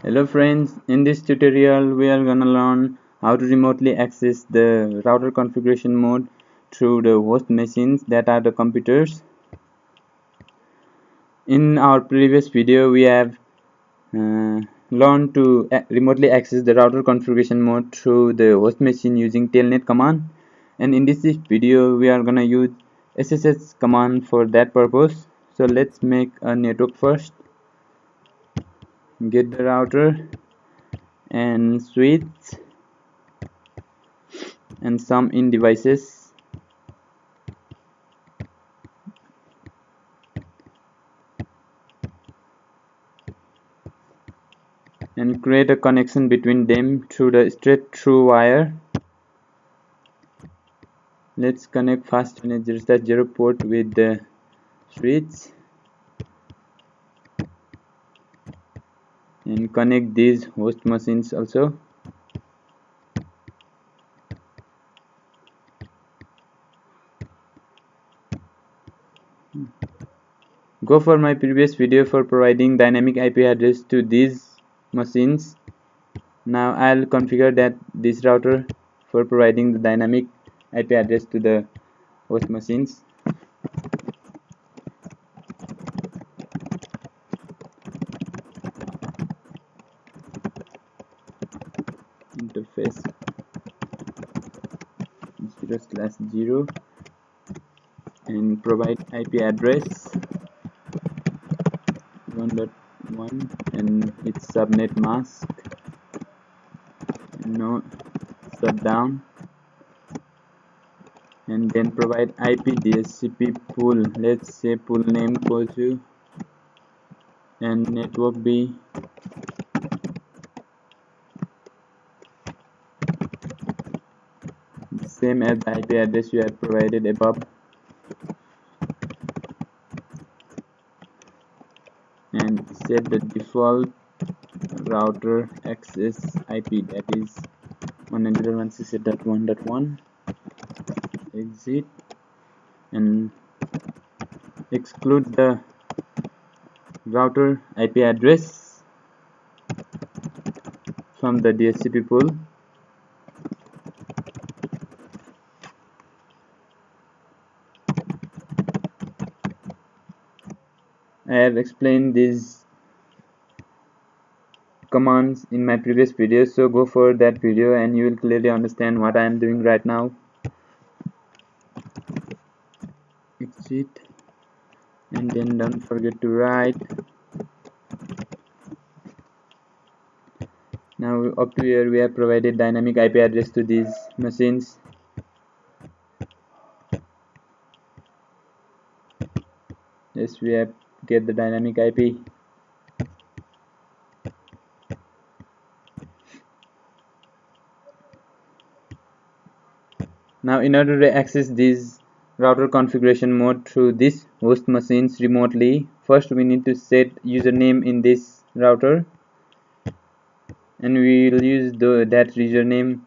Hello friends, in this tutorial we are gonna learn how to remotely access the router configuration mode through the host machines that are the computers. In our previous video we have learned to remotely access the router configuration mode through the host machine using telnet command, and in this video we are gonna use SSH command for that purpose. So let's make a network first, get the router and switch and some in devices, and create a connection between them through the straight through wire. Let's connect fast register 0 port with the switch and connect these host machines also. Go for my previous video for providing dynamic IP address to these machines. Now I'll configure this router for providing the dynamic IP address to the host machines. Interface 0/0 and provide IP address 1.1 and its subnet mask, no shutdown, and then provide IP DHCP pool. Let's say pool name Kozu and network B, same as the IP address you have provided above, and set the default router access IP, that is 192.168.1.1. exit and exclude the router IP address from the DHCP pool. I have explained these commands in my previous video, so go for that video and you will clearly understand what I am doing right now. Exit and then don't forget to write. Now up to here we have provided dynamic IP address to these machines. Yes, we have get the dynamic IP. Now in order to access this router configuration mode through these host machines remotely, first we need to set username in this router, and we will use that username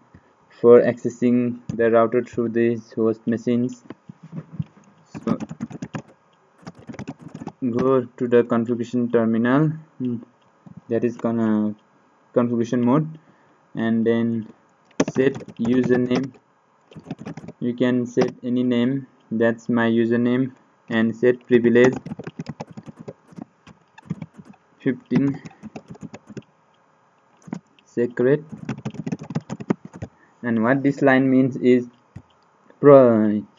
for accessing the router through these host machines. So go to the configuration terminal, that is configuration mode, and then set username. You can set any name, that's my username, and set privilege 15 secret. And what this line means is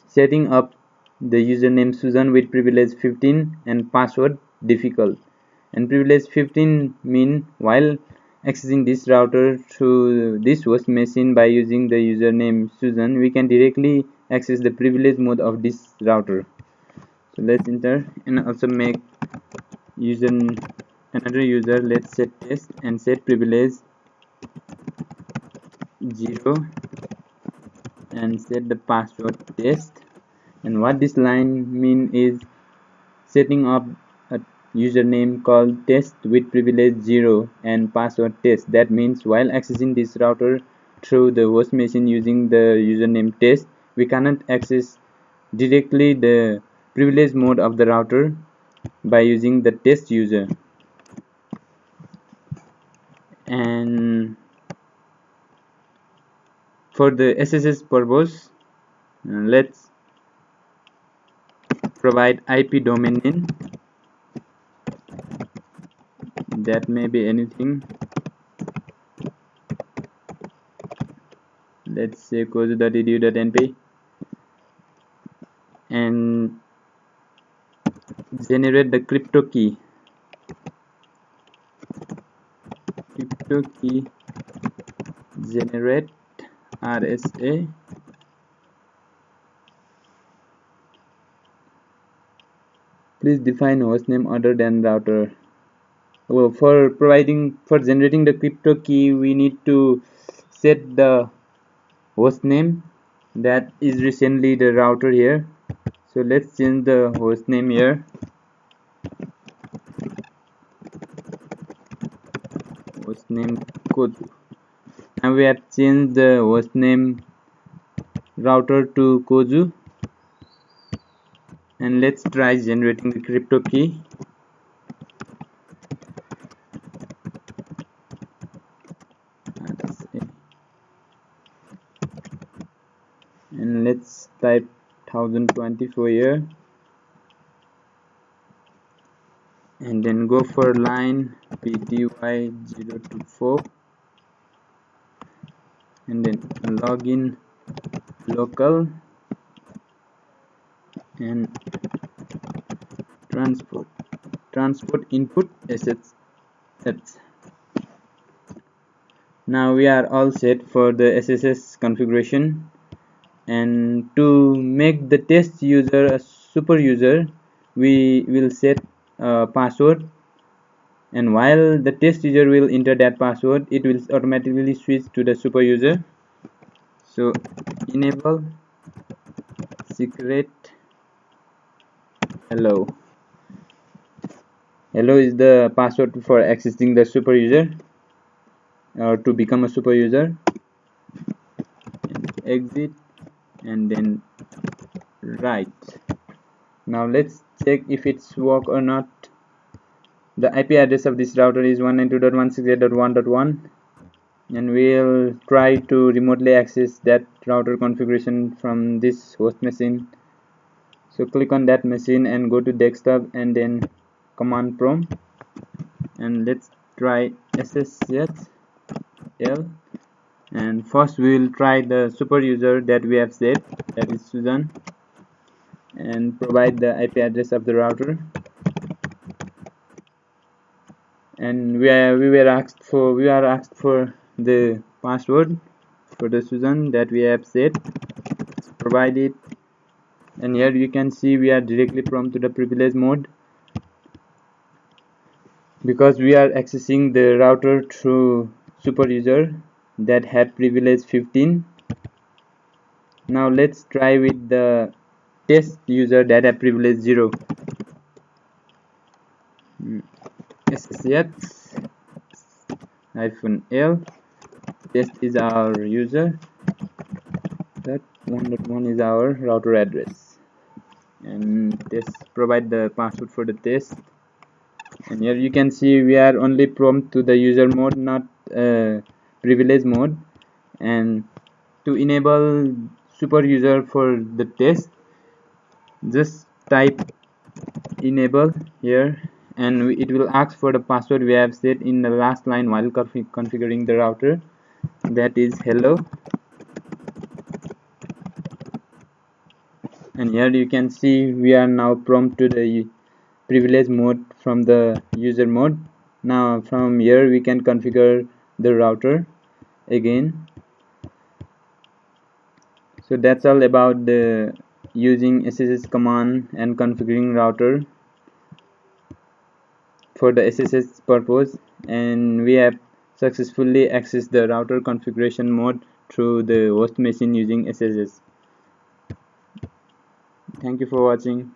setting up the username Susan with privilege 15 and password difficult. And privilege 15 mean while accessing this router through this host machine by using the username Susan, we can directly access the privilege mode of this router. So let's enter and also make another user. Let's set test and set privilege 0 and set the password test. And what this line mean is setting up a username called test with privilege 0 and password test. That means while accessing this router through the host machine using the username test, we cannot access directly the privilege mode of the router by using the test user. And for the SSH purpose, let's provide IP domain name. That may be anything. Let's say kozu.edu.np, and generate the crypto key. Generate RSA. Please define hostname other than router. Well, for generating the crypto key, we need to set the hostname that is recently the router here. So let's change the hostname here. Hostname Kozu. Now we have changed the hostname router to Kozu, and let's try generating the crypto key. And let's type 1024 here, and then go for line pty024, and then login local and transport input SSH. Now we are all set for the SSH configuration, and to make the test user a super user, we will set a password, and while the test user will enter that password, it will automatically switch to the super user. So enable secret hello. Hello is the password for accessing the super user, or to become a super user. And exit, and then right. Now let's check if it's work or not. The IP address of this router is 192.168.1.1, and we'll try to remotely access that router configuration from this host machine. So click on that machine and go to desktop, and then command prompt, and let's try SSL. And first we will try the super user that we have set, that is Susan, and provide the IP address of the router. And we are asked for the password for the Susan that we have set. Provide it, and here you can see we are directly prompted to the privilege mode, because we are accessing the router through super user that had privilege 15. Now let's try with the test user that had privilege 0. SSH-L. Test is our user. That 1.1 is our router address, and test provide the password for the test. And here you can see we are only prompt to the user mode, not privilege mode. And to enable super user for the test, just type enable here, and it will ask for the password we have set in the last line while configuring the router, that is hello. And here you can see we are now prompt to the privilege mode from the user mode. Now from here we can configure the router again. So that's all about the using SSH command and configuring router for the SSH purpose, and we have successfully accessed the router configuration mode through the host machine using SSH. Thank you for watching.